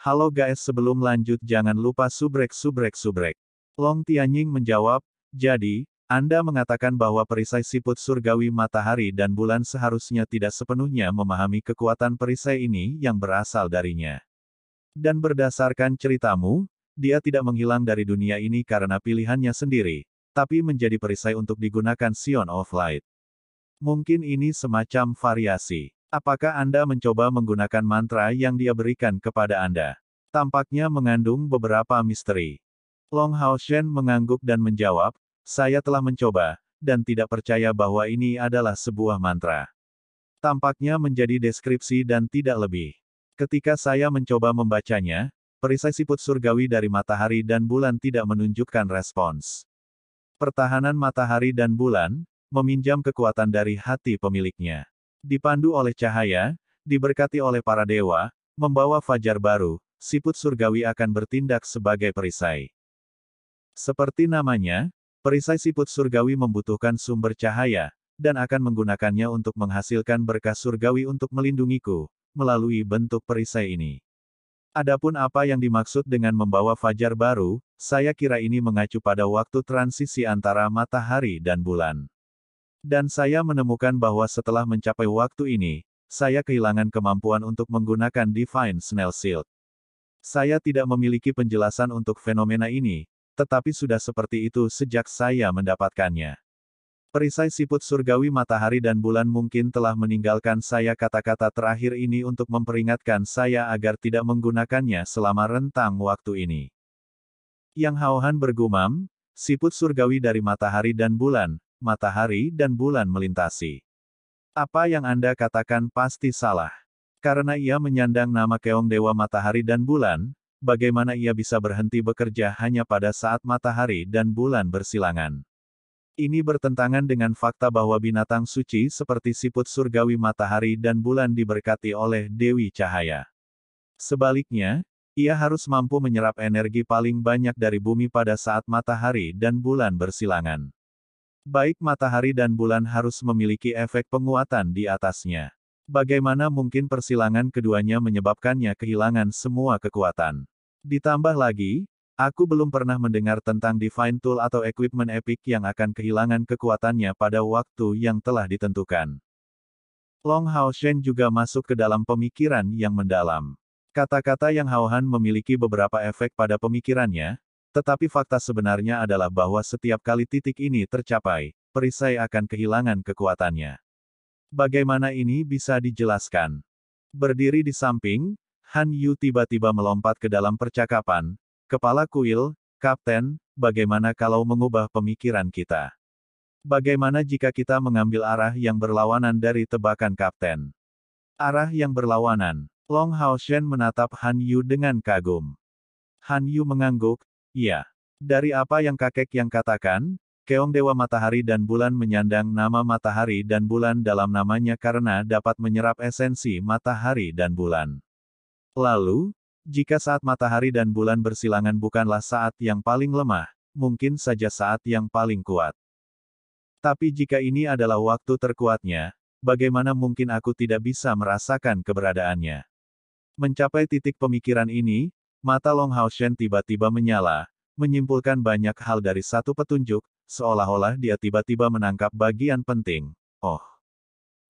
Halo guys, sebelum lanjut jangan lupa subrek. Long Tianying menjawab, jadi, Anda mengatakan bahwa perisai siput surgawi matahari dan bulan seharusnya tidak sepenuhnya memahami kekuatan perisai ini yang berasal darinya. Dan berdasarkan ceritamu, dia tidak menghilang dari dunia ini karena pilihannya sendiri, tapi menjadi perisai untuk digunakan Sion of Light. Mungkin ini semacam variasi. Apakah Anda mencoba menggunakan mantra yang dia berikan kepada Anda? Tampaknya mengandung beberapa misteri. Long Haoshen mengangguk dan menjawab, saya telah mencoba, dan tidak percaya bahwa ini adalah sebuah mantra. Tampaknya menjadi deskripsi dan tidak lebih. Ketika saya mencoba membacanya, perisai siput surgawi dari matahari dan bulan tidak menunjukkan respons. Pertahanan matahari dan bulan, meminjam kekuatan dari hati pemiliknya. Dipandu oleh cahaya, diberkati oleh para dewa, membawa fajar baru, siput surgawi akan bertindak sebagai perisai. Seperti namanya, perisai siput surgawi membutuhkan sumber cahaya, dan akan menggunakannya untuk menghasilkan berkah surgawi untuk melindungiku, melalui bentuk perisai ini. Adapun apa yang dimaksud dengan membawa fajar baru, saya kira ini mengacu pada waktu transisi antara matahari dan bulan. Dan saya menemukan bahwa setelah mencapai waktu ini, saya kehilangan kemampuan untuk menggunakan Divine Snail Shield. Saya tidak memiliki penjelasan untuk fenomena ini, tetapi sudah seperti itu sejak saya mendapatkannya. Perisai siput surgawi matahari dan bulan mungkin telah meninggalkan saya kata-kata terakhir ini untuk memperingatkan saya agar tidak menggunakannya selama rentang waktu ini. Yang Haohan bergumam, siput surgawi dari matahari dan bulan melintasi. Apa yang Anda katakan pasti salah. Karena ia menyandang nama Keong Dewa Matahari dan Bulan, bagaimana ia bisa berhenti bekerja hanya pada saat matahari dan bulan bersilangan? Ini bertentangan dengan fakta bahwa binatang suci seperti siput surgawi matahari dan bulan diberkati oleh Dewi Cahaya. Sebaliknya, ia harus mampu menyerap energi paling banyak dari bumi pada saat matahari dan bulan bersilangan. Baik matahari dan bulan harus memiliki efek penguatan di atasnya. Bagaimana mungkin persilangan keduanya menyebabkannya kehilangan semua kekuatan? Ditambah lagi, aku belum pernah mendengar tentang Divine Tool atau equipment epic yang akan kehilangan kekuatannya pada waktu yang telah ditentukan. Long Haoshen juga masuk ke dalam pemikiran yang mendalam. Kata-kata yang Haohan memiliki beberapa efek pada pemikirannya, tetapi fakta sebenarnya adalah bahwa setiap kali titik ini tercapai, perisai akan kehilangan kekuatannya. Bagaimana ini bisa dijelaskan? Berdiri di samping, Han Yu tiba-tiba melompat ke dalam percakapan. Kepala kuil, Kapten, bagaimana kalau mengubah pemikiran kita? Bagaimana jika kita mengambil arah yang berlawanan dari tebakan Kapten? Arah yang berlawanan. Long Haoshen menatap Han Yu dengan kagum. Han Yu mengangguk, iya. Dari apa yang kakek yang katakan, Keong Dewa Matahari dan Bulan menyandang nama matahari dan bulan dalam namanya karena dapat menyerap esensi matahari dan bulan. Lalu, jika saat matahari dan bulan bersilangan bukanlah saat yang paling lemah, mungkin saja saat yang paling kuat. Tapi jika ini adalah waktu terkuatnya, bagaimana mungkin aku tidak bisa merasakan keberadaannya? Mencapai titik pemikiran ini, mata Long Haoshen tiba-tiba menyala, menyimpulkan banyak hal dari satu petunjuk, seolah-olah dia tiba-tiba menangkap bagian penting. Oh,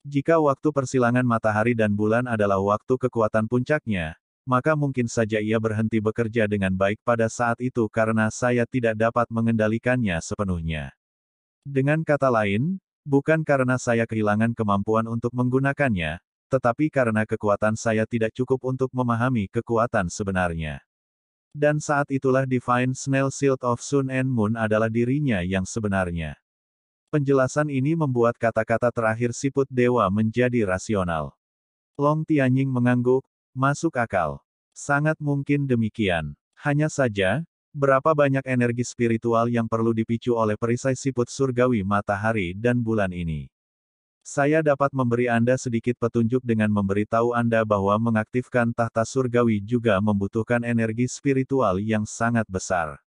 jika waktu persilangan matahari dan bulan adalah waktu kekuatan puncaknya, maka mungkin saja ia berhenti bekerja dengan baik pada saat itu karena saya tidak dapat mengendalikannya sepenuhnya. Dengan kata lain, bukan karena saya kehilangan kemampuan untuk menggunakannya, tetapi karena kekuatan saya tidak cukup untuk memahami kekuatan sebenarnya. Dan saat itulah Divine Snail Shield of Sun and Moon adalah dirinya yang sebenarnya. Penjelasan ini membuat kata-kata terakhir siput dewa menjadi rasional. Long Tianying mengangguk, masuk akal. Sangat mungkin demikian. Hanya saja, berapa banyak energi spiritual yang perlu dipicu oleh perisai siput surgawi matahari dan bulan ini? Saya dapat memberi Anda sedikit petunjuk dengan memberitahu Anda bahwa mengaktifkan tahta surgawi juga membutuhkan energi spiritual yang sangat besar.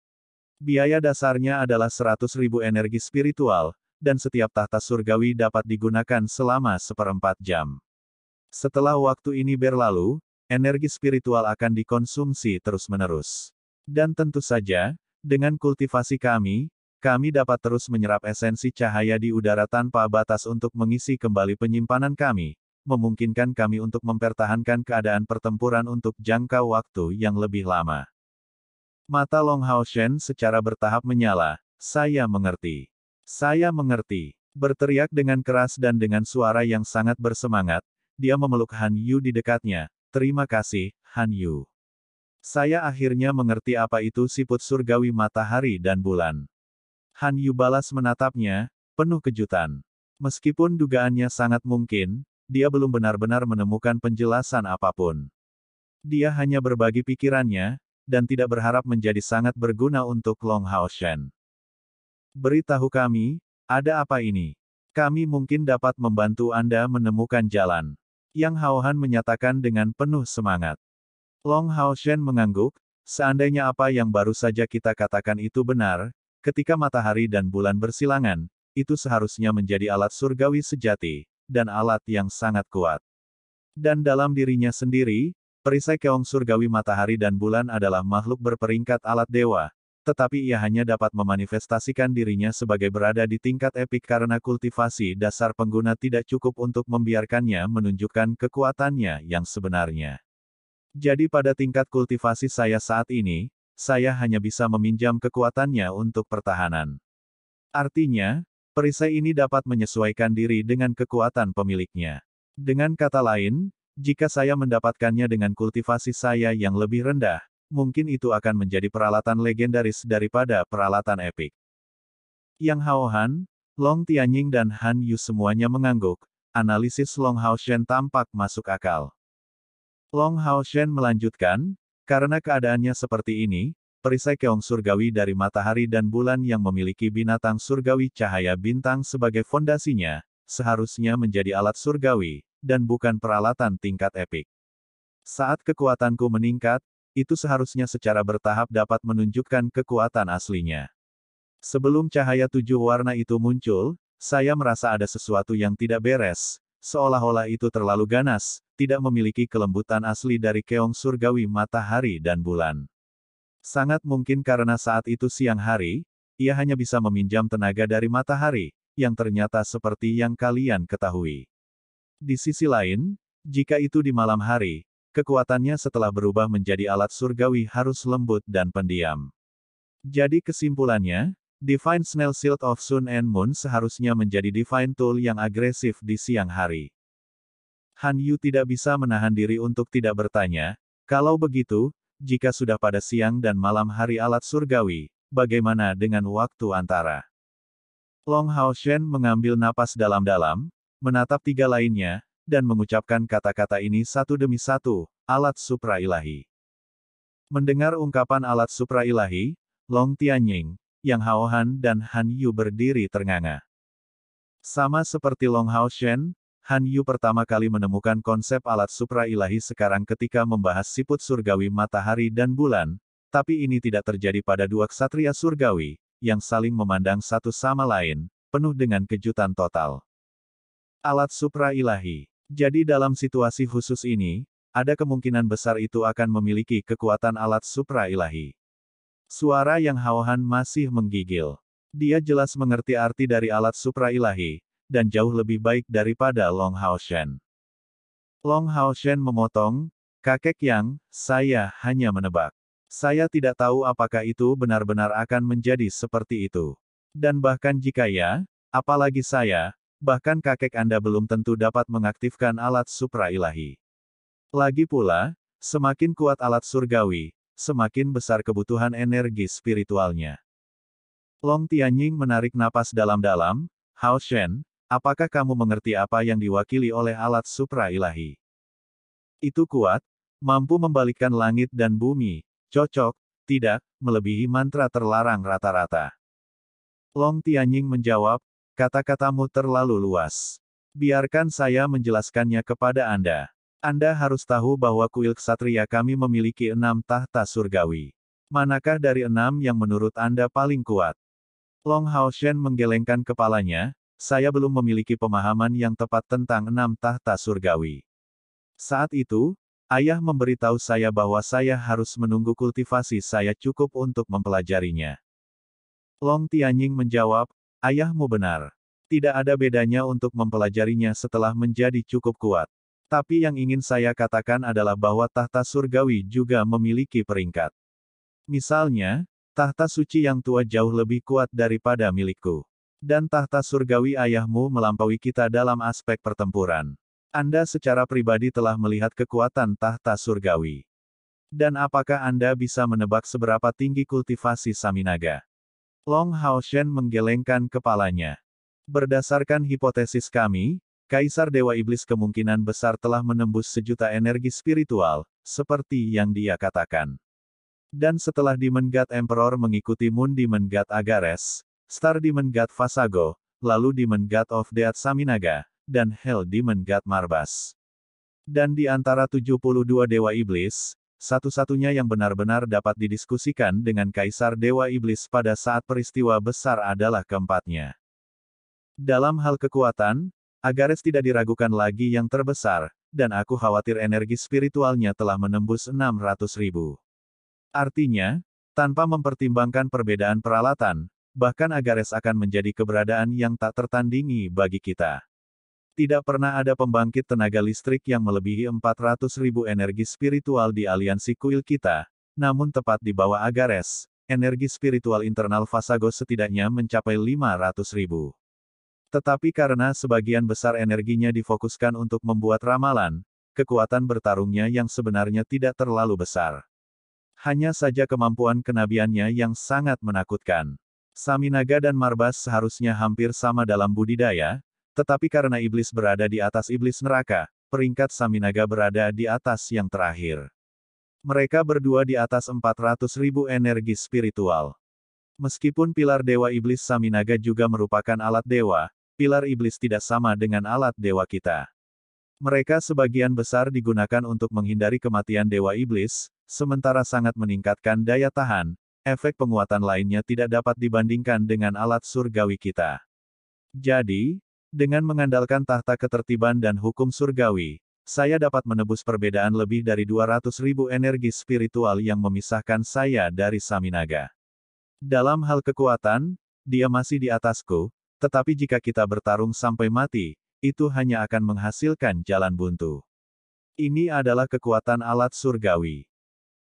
Biaya dasarnya adalah 100.000 energi spiritual, dan setiap tahta surgawi dapat digunakan selama 1/4 jam. Setelah waktu ini berlalu, energi spiritual akan dikonsumsi terus-menerus. Dan tentu saja, dengan kultivasi kami dapat terus menyerap esensi cahaya di udara tanpa batas untuk mengisi kembali penyimpanan kami, memungkinkan kami untuk mempertahankan keadaan pertempuran untuk jangka waktu yang lebih lama. Mata Long Hao Shen secara bertahap menyala. Saya mengerti. Saya mengerti. Berteriak dengan keras dan dengan suara yang sangat bersemangat, dia memeluk Han Yu di dekatnya. Terima kasih, Han Yu. Saya akhirnya mengerti apa itu siput surgawi matahari dan bulan. Han Yu balas menatapnya, penuh kejutan. Meskipun dugaannya sangat mungkin, dia belum benar-benar menemukan penjelasan apapun. Dia hanya berbagi pikirannya, dan tidak berharap menjadi sangat berguna untuk Long Hao Shen. Beritahu kami, ada apa ini? Kami mungkin dapat membantu Anda menemukan jalan. Yang Hao Han menyatakan dengan penuh semangat. Long Hao Shen mengangguk, seandainya apa yang baru saja kita katakan itu benar, ketika matahari dan bulan bersilangan, itu seharusnya menjadi alat surgawi sejati, dan alat yang sangat kuat. Dan dalam dirinya sendiri, perisai keong surgawi matahari dan bulan adalah makhluk berperingkat alat dewa, tetapi ia hanya dapat memanifestasikan dirinya sebagai berada di tingkat epik karena kultivasi dasar pengguna tidak cukup untuk membiarkannya menunjukkan kekuatannya yang sebenarnya. Jadi pada tingkat kultivasi saya saat ini, saya hanya bisa meminjam kekuatannya untuk pertahanan. Artinya, perisai ini dapat menyesuaikan diri dengan kekuatan pemiliknya. Dengan kata lain, jika saya mendapatkannya dengan kultivasi saya yang lebih rendah, mungkin itu akan menjadi peralatan legendaris daripada peralatan epik. Yang Hao Han, Long Tianying dan Han Yu semuanya mengangguk, analisis Long Hao Shen tampak masuk akal. Long Hao Shen melanjutkan, karena keadaannya seperti ini, perisai keong surgawi dari matahari dan bulan yang memiliki binatang surgawi cahaya bintang sebagai fondasinya, seharusnya menjadi alat surgawi, dan bukan peralatan tingkat epik. Saat kekuatanku meningkat, itu seharusnya secara bertahap dapat menunjukkan kekuatan aslinya. Sebelum cahaya 7 warna itu muncul, saya merasa ada sesuatu yang tidak beres, seolah-olah itu terlalu ganas, tidak memiliki kelembutan asli dari keong surgawi matahari dan bulan. Sangat mungkin karena saat itu siang hari, ia hanya bisa meminjam tenaga dari matahari, yang ternyata seperti yang kalian ketahui. Di sisi lain, jika itu di malam hari, kekuatannya setelah berubah menjadi alat surgawi harus lembut dan pendiam. Jadi kesimpulannya, Divine Snail Shield of Sun and Moon seharusnya menjadi Divine Tool yang agresif di siang hari. Han Yu tidak bisa menahan diri untuk tidak bertanya, kalau begitu, jika sudah pada siang dan malam hari alat surgawi, bagaimana dengan waktu antara? Long Hao Shen mengambil napas dalam-dalam, menatap tiga lainnya, dan mengucapkan kata-kata ini satu demi satu, alat supra ilahi. Mendengar ungkapan alat supra ilahi, Long Tianying, Yang Hao Han dan Han Yu berdiri ternganga. Sama seperti Long Hao Shen, Han Yu pertama kali menemukan konsep alat supra ilahi sekarang ketika membahas siput surgawi matahari dan bulan, tapi ini tidak terjadi pada dua ksatria surgawi, yang saling memandang satu sama lain, penuh dengan kejutan total. Alat supra ilahi. Jadi dalam situasi khusus ini, ada kemungkinan besar itu akan memiliki kekuatan alat supra ilahi. Suara Yang Hao Han masih menggigil. Dia jelas mengerti arti dari alat supra ilahi, dan jauh lebih baik daripada Long Hao Shen. Long Hao Shen memotong, kakek Yang, saya hanya menebak. Saya tidak tahu apakah itu benar-benar akan menjadi seperti itu. Dan bahkan jika ya, apalagi saya, bahkan kakek Anda belum tentu dapat mengaktifkan alat supra ilahi. Lagi pula, semakin kuat alat surgawi, semakin besar kebutuhan energi spiritualnya. Long Tianying menarik napas dalam-dalam, Hao Shen, apakah kamu mengerti apa yang diwakili oleh alat supra ilahi? Itu kuat, mampu membalikkan langit dan bumi, cocok, tidak, melebihi mantra terlarang rata-rata. Long Tianying menjawab, kata-katamu terlalu luas. Biarkan saya menjelaskannya kepada Anda. Anda harus tahu bahwa kuil ksatria kami memiliki 6 tahta surgawi. Manakah dari 6 yang menurut Anda paling kuat? Long Hao Shen menggelengkan kepalanya, saya belum memiliki pemahaman yang tepat tentang 6 tahta surgawi. Saat itu, Ayah memberitahu saya bahwa saya harus menunggu kultivasi saya cukup untuk mempelajarinya. Long Tianying menjawab, ayahmu benar. Tidak ada bedanya untuk mempelajarinya setelah menjadi cukup kuat. Tapi yang ingin saya katakan adalah bahwa tahta surgawi juga memiliki peringkat. Misalnya, tahta suci yang tua jauh lebih kuat daripada milikku. Dan tahta surgawi ayahmu melampaui kita dalam aspek pertempuran. Anda secara pribadi telah melihat kekuatan tahta surgawi. Dan apakah Anda bisa menebak seberapa tinggi kultivasi Saminaga? Long Haoshen menggelengkan kepalanya. Berdasarkan hipotesis kami, Kaisar Dewa Iblis kemungkinan besar telah menembus 1.000.000 energi spiritual, seperti yang dia katakan. Dan setelah Demon God Emperor mengikuti Moon Demon God Agares, Star Demon God Vasago, lalu Demon God of Death Saminaga, dan Hell Demon God Marbas. Dan di antara 72 Dewa Iblis, satu-satunya yang benar-benar dapat didiskusikan dengan Kaisar Dewa Iblis pada saat peristiwa besar adalah keempatnya. Dalam hal kekuatan, Agares tidak diragukan lagi yang terbesar, dan aku khawatir energi spiritualnya telah menembus 600.000. Artinya, tanpa mempertimbangkan perbedaan peralatan, bahkan Agares akan menjadi keberadaan yang tak tertandingi bagi kita. Tidak pernah ada pembangkit tenaga listrik yang melebihi 400.000 energi spiritual di aliansi kuil kita, namun tepat di bawah Agares, energi spiritual internal Vasago setidaknya mencapai 500.000. Tetapi karena sebagian besar energinya difokuskan untuk membuat ramalan, kekuatan bertarungnya yang sebenarnya tidak terlalu besar. Hanya saja kemampuan kenabiannya yang sangat menakutkan. Saminaga dan Marbas seharusnya hampir sama dalam budidaya, tetapi karena iblis berada di atas iblis neraka, peringkat Saminaga berada di atas yang terakhir. Mereka berdua di atas 400.000 energi spiritual. Meskipun pilar Dewa Iblis Saminaga juga merupakan alat dewa, pilar iblis tidak sama dengan alat dewa kita. Mereka sebagian besar digunakan untuk menghindari kematian Dewa Iblis, sementara sangat meningkatkan daya tahan, efek penguatan lainnya tidak dapat dibandingkan dengan alat surgawi kita. Jadi, dengan mengandalkan tahta ketertiban dan hukum surgawi, saya dapat menebus perbedaan lebih dari 200.000 energi spiritual yang memisahkan saya dari Saminaga. Dalam hal kekuatan, dia masih di atasku, tetapi jika kita bertarung sampai mati, itu hanya akan menghasilkan jalan buntu. Ini adalah kekuatan alat surgawi.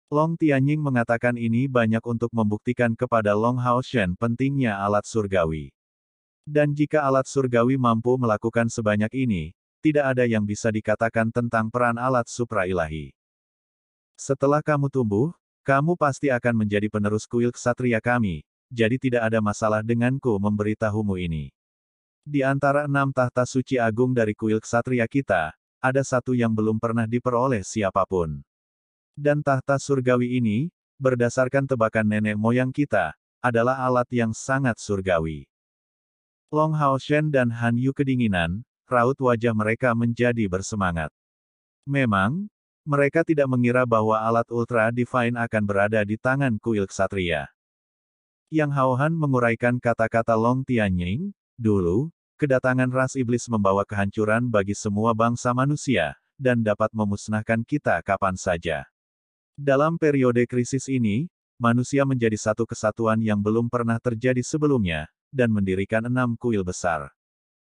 Long Tianying mengatakan ini banyak untuk membuktikan kepada Long Haoshen pentingnya alat surgawi. Dan jika alat surgawi mampu melakukan sebanyak ini, tidak ada yang bisa dikatakan tentang peran alat supra-ilahi. Setelah kamu tumbuh, kamu pasti akan menjadi penerus kuil ksatria kami, jadi tidak ada masalah denganku memberitahumu ini. Di antara 6 tahta suci agung dari kuil ksatria kita, ada satu yang belum pernah diperoleh siapapun. Dan tahta surgawi ini, berdasarkan tebakan nenek moyang kita, adalah alat yang sangat surgawi. Long Haoshen dan Han Yu kedinginan, raut wajah mereka menjadi bersemangat. Memang, mereka tidak mengira bahwa alat Ultra Divine akan berada di tangan kuil ksatria. Yang Haohan menguraikan kata-kata Long Tianying, dulu, kedatangan ras iblis membawa kehancuran bagi semua bangsa manusia, dan dapat memusnahkan kita kapan saja. Dalam periode krisis ini, manusia menjadi satu kesatuan yang belum pernah terjadi sebelumnya, dan mendirikan 6 kuil besar.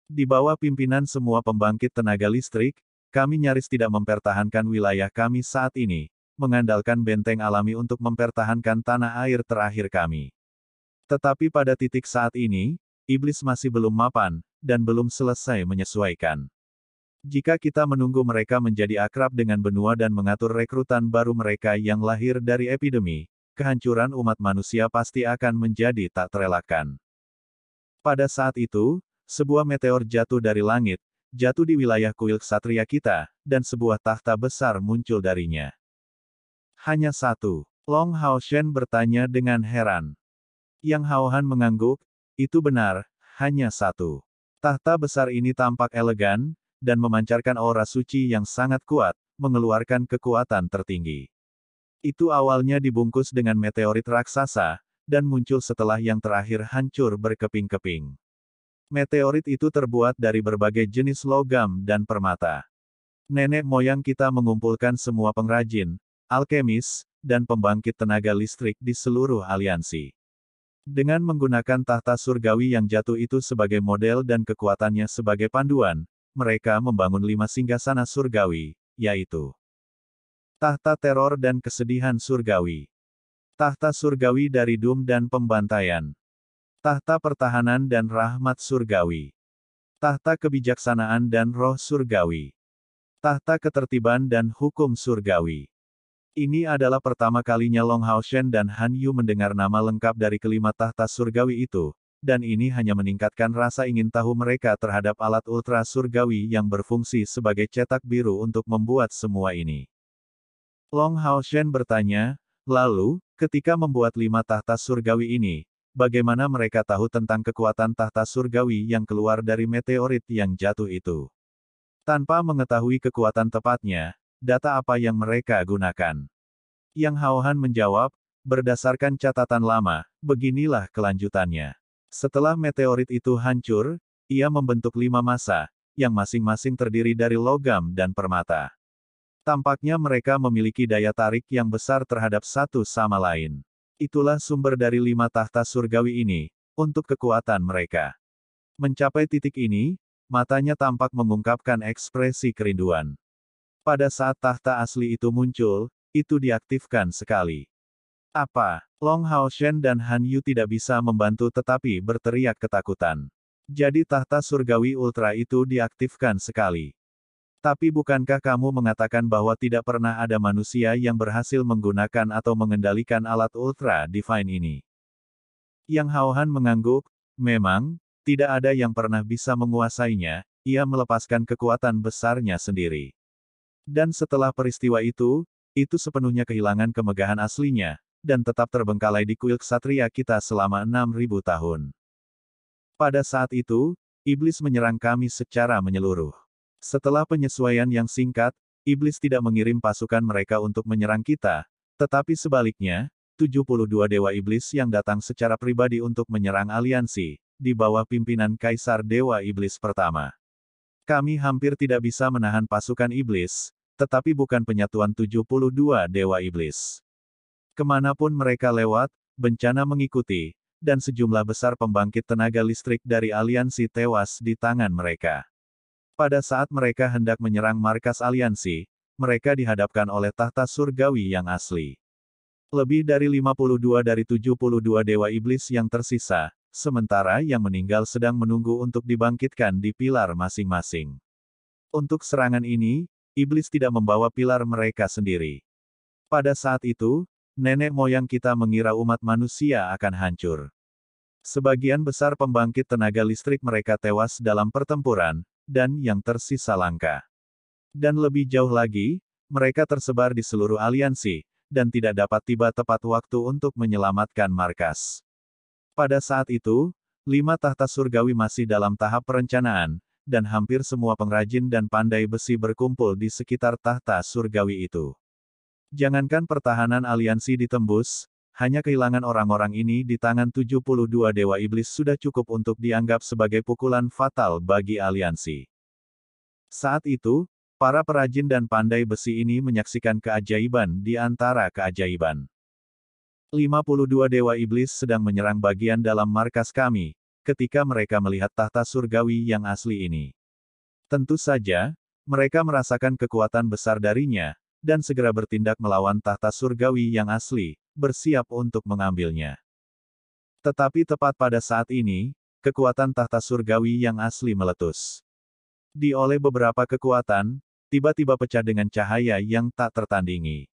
Di bawah pimpinan semua pembangkit tenaga listrik, kami nyaris tidak mempertahankan wilayah kami saat ini, mengandalkan benteng alami untuk mempertahankan tanah air terakhir kami. Tetapi pada titik saat ini, iblis masih belum mapan, dan belum selesai menyesuaikan. Jika kita menunggu mereka menjadi akrab dengan benua dan mengatur rekrutan baru mereka yang lahir dari epidemi, kehancuran umat manusia pasti akan menjadi tak terelakkan. Pada saat itu, sebuah meteor jatuh dari langit, jatuh di wilayah kuil ksatria kita, dan sebuah tahta besar muncul darinya. Hanya satu. Long Haoshen bertanya dengan heran. Yang Haohan mengangguk, itu benar, hanya satu. Tahta besar ini tampak elegan, dan memancarkan aura suci yang sangat kuat, mengeluarkan kekuatan tertinggi. Itu awalnya dibungkus dengan meteorit raksasa, dan muncul setelah yang terakhir hancur berkeping-keping. Meteorit itu terbuat dari berbagai jenis logam dan permata. Nenek moyang kita mengumpulkan semua pengrajin, alkemis, dan pembangkit tenaga listrik di seluruh aliansi. Dengan menggunakan tahta surgawi yang jatuh itu sebagai model dan kekuatannya sebagai panduan, mereka membangun 5 singgasana surgawi, yaitu tahta teror dan kesedihan surgawi, tahta surgawi dari Doom dan pembantaian, tahta pertahanan dan rahmat surgawi, tahta kebijaksanaan dan roh surgawi, tahta ketertiban dan hukum surgawi. Ini adalah pertama kalinya Long Hao Shen dan Han Yu mendengar nama lengkap dari kelima tahta surgawi itu, dan ini hanya meningkatkan rasa ingin tahu mereka terhadap alat ultra surgawi yang berfungsi sebagai cetak biru untuk membuat semua ini. Long Hao Shen bertanya, lalu, ketika membuat 5 tahta surgawi ini, bagaimana mereka tahu tentang kekuatan tahta surgawi yang keluar dari meteorit yang jatuh itu? Tanpa mengetahui kekuatan tepatnya, data apa yang mereka gunakan? Yang Hao Han menjawab, berdasarkan catatan lama, beginilah kelanjutannya. Setelah meteorit itu hancur, ia membentuk 5 massa, yang masing-masing terdiri dari logam dan permata. Tampaknya mereka memiliki daya tarik yang besar terhadap satu sama lain. Itulah sumber dari 5 tahta surgawi ini, untuk kekuatan mereka. Mencapai titik ini, matanya tampak mengungkapkan ekspresi kerinduan. Pada saat tahta asli itu muncul, itu diaktifkan sekali. Apa? Long Hao Shen dan Han Yu tidak bisa membantu tetapi berteriak ketakutan. Jadi tahta surgawi ultra itu diaktifkan sekali. Tapi bukankah kamu mengatakan bahwa tidak pernah ada manusia yang berhasil menggunakan atau mengendalikan alat ultra divine ini? Yang Hao Han mengangguk, memang, tidak ada yang pernah bisa menguasainya, ia melepaskan kekuatan besarnya sendiri. Dan setelah peristiwa itu sepenuhnya kehilangan kemegahan aslinya, dan tetap terbengkalai di kuil ksatria kita selama 6.000 tahun. Pada saat itu, iblis menyerang kami secara menyeluruh. Setelah penyesuaian yang singkat, iblis tidak mengirim pasukan mereka untuk menyerang kita, tetapi sebaliknya, 72 dewa iblis yang datang secara pribadi untuk menyerang aliansi, di bawah pimpinan Kaisar Dewa Iblis pertama. Kami hampir tidak bisa menahan pasukan iblis, tetapi bukan penyatuan 72 dewa iblis. Kemanapun mereka lewat, bencana mengikuti, dan sejumlah besar pembangkit tenaga listrik dari aliansi tewas di tangan mereka. Pada saat mereka hendak menyerang markas aliansi, mereka dihadapkan oleh tahta surgawi yang asli. Lebih dari 52 dari 72 dewa iblis yang tersisa, sementara yang meninggal sedang menunggu untuk dibangkitkan di pilar masing-masing. Untuk serangan ini, iblis tidak membawa pilar mereka sendiri. Pada saat itu, nenek moyang kita mengira umat manusia akan hancur. Sebagian besar pembangkit tenaga listrik mereka tewas dalam pertempuran, dan yang tersisa langka. Dan lebih jauh lagi, mereka tersebar di seluruh aliansi, dan tidak dapat tiba tepat waktu untuk menyelamatkan markas. Pada saat itu, 5 tahta surgawi masih dalam tahap perencanaan, dan hampir semua pengrajin dan pandai besi berkumpul di sekitar tahta surgawi itu. Jangankan pertahanan aliansi ditembus, hanya kehilangan orang-orang ini di tangan 72 dewa iblis sudah cukup untuk dianggap sebagai pukulan fatal bagi aliansi. Saat itu, para perajin dan pandai besi ini menyaksikan keajaiban di antara keajaiban. 52 dewa iblis sedang menyerang bagian dalam markas kami, ketika mereka melihat tahta surgawi yang asli ini. Tentu saja, mereka merasakan kekuatan besar darinya, dan segera bertindak melawan tahta surgawi yang asli, bersiap untuk mengambilnya. Tetapi tepat pada saat ini, kekuatan tahta surgawi yang asli meletus. Oleh beberapa kekuatan, tiba-tiba pecah dengan cahaya yang tak tertandingi.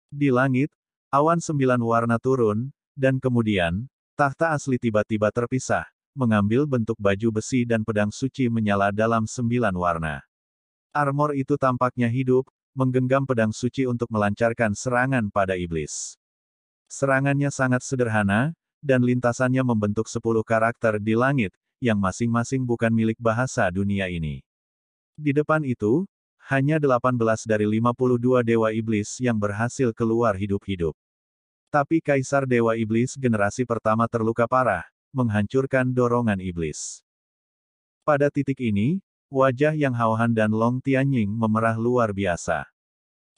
Di langit, awan 9 warna turun, dan kemudian, tahta asli tiba-tiba terpisah, mengambil bentuk baju besi dan pedang suci menyala dalam 9 warna. Armor itu tampaknya hidup, menggenggam pedang suci untuk melancarkan serangan pada iblis. Serangannya sangat sederhana, dan lintasannya membentuk 10 karakter di langit, yang masing-masing bukan milik bahasa dunia ini. Di depan itu, hanya 18 dari 52 dewa iblis yang berhasil keluar hidup-hidup. Tapi Kaisar Dewa Iblis generasi pertama terluka parah, menghancurkan dorongan iblis. Pada titik ini, Wajah Yang Haohan dan Long Tianying memerah luar biasa.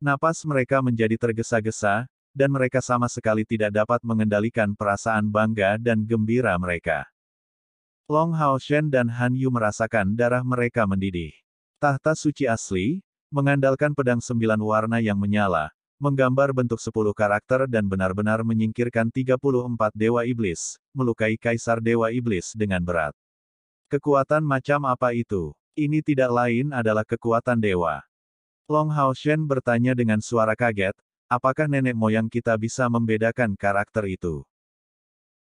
Napas mereka menjadi tergesa-gesa, dan mereka sama sekali tidak dapat mengendalikan perasaan bangga dan gembira mereka. Long Haoshen dan Han Yu merasakan darah mereka mendidih. Tahta suci asli, mengandalkan pedang 9 warna yang menyala, menggambar bentuk 10 karakter dan benar-benar menyingkirkan 34 dewa iblis, melukai Kaisar Dewa Iblis dengan berat. Kekuatan macam apa itu? Ini tidak lain adalah kekuatan dewa. Long Haoshen bertanya dengan suara kaget, apakah nenek moyang kita bisa membedakan karakter itu?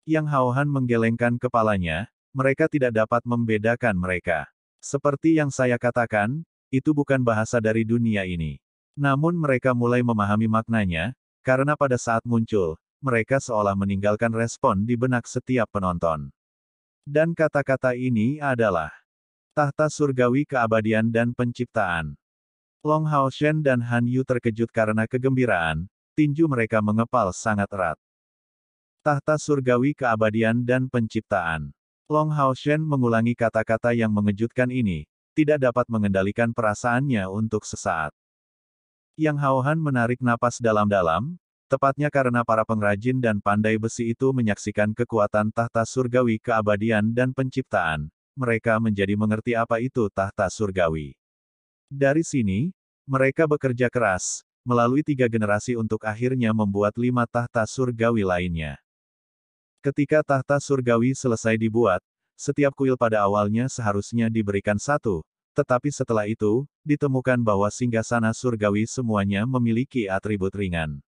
Yang Haohan menggelengkan kepalanya, mereka tidak dapat membedakan mereka. Seperti yang saya katakan, itu bukan bahasa dari dunia ini. Namun mereka mulai memahami maknanya, karena pada saat muncul, mereka seolah meninggalkan respon di benak setiap penonton. Dan kata-kata ini adalah tahta surgawi keabadian dan penciptaan. Long Haoshen dan Han Yu terkejut karena kegembiraan, tinju mereka mengepal sangat erat. Tahta surgawi keabadian dan penciptaan. Long Haoshen mengulangi kata-kata yang mengejutkan ini, tidak dapat mengendalikan perasaannya untuk sesaat. Yang Haohan menarik napas dalam-dalam, tepatnya karena para pengrajin dan pandai besi itu menyaksikan kekuatan tahta surgawi keabadian dan penciptaan. Mereka menjadi mengerti apa itu tahta surgawi. Dari sini, mereka bekerja keras, melalui 3 generasi untuk akhirnya membuat 5 tahta surgawi lainnya. Ketika tahta surgawi selesai dibuat, setiap kuil pada awalnya seharusnya diberikan 1, tetapi setelah itu, ditemukan bahwa singgasana surgawi semuanya memiliki atribut ringan.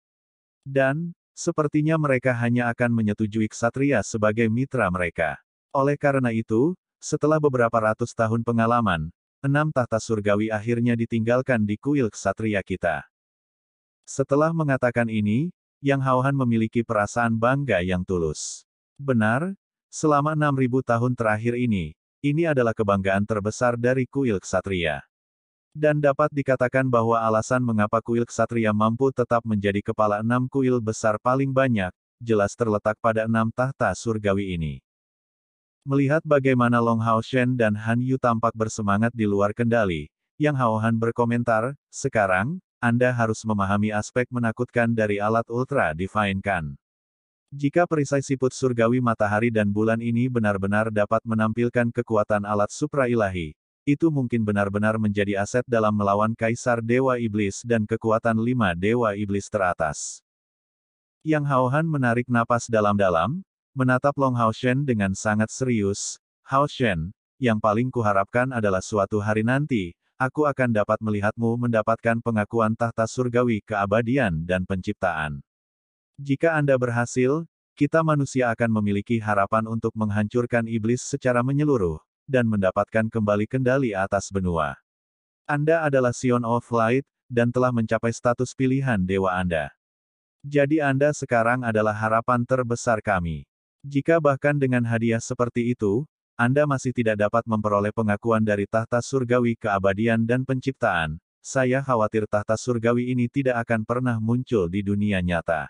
Dan, sepertinya mereka hanya akan menyetujui ksatria sebagai mitra mereka. Oleh karena itu, setelah beberapa ratus tahun pengalaman, 6 tahta surgawi akhirnya ditinggalkan di kuil ksatria kita. Setelah mengatakan ini, Yang Haohan memiliki perasaan bangga yang tulus. Benar, selama 6.000 tahun terakhir ini adalah kebanggaan terbesar dari kuil ksatria. Dan dapat dikatakan bahwa alasan mengapa kuil ksatria mampu tetap menjadi kepala 6 kuil besar paling banyak, jelas terletak pada 6 tahta surgawi ini. Melihat bagaimana Long Haoshen dan Han Yu tampak bersemangat di luar kendali, Yang Haohan berkomentar, sekarang, Anda harus memahami aspek menakutkan dari alat Ultra Divine Kan. Jika perisai siput surgawi matahari dan bulan ini benar-benar dapat menampilkan kekuatan alat supra ilahi, itu mungkin benar-benar menjadi aset dalam melawan Kaisar Dewa Iblis dan kekuatan 5 Dewa Iblis teratas. Yang Haohan menarik napas dalam-dalam, menatap Long Haoshen dengan sangat serius. Haoshen, yang paling kuharapkan adalah suatu hari nanti, aku akan dapat melihatmu mendapatkan pengakuan tahta surgawi keabadian dan penciptaan. Jika Anda berhasil, kita manusia akan memiliki harapan untuk menghancurkan iblis secara menyeluruh, dan mendapatkan kembali kendali atas benua. Anda adalah Sion of Light, dan telah mencapai status pilihan dewa Anda. Jadi Anda sekarang adalah harapan terbesar kami. Jika bahkan dengan hadiah seperti itu, Anda masih tidak dapat memperoleh pengakuan dari tahta surgawi keabadian dan penciptaan, saya khawatir tahta surgawi ini tidak akan pernah muncul di dunia nyata.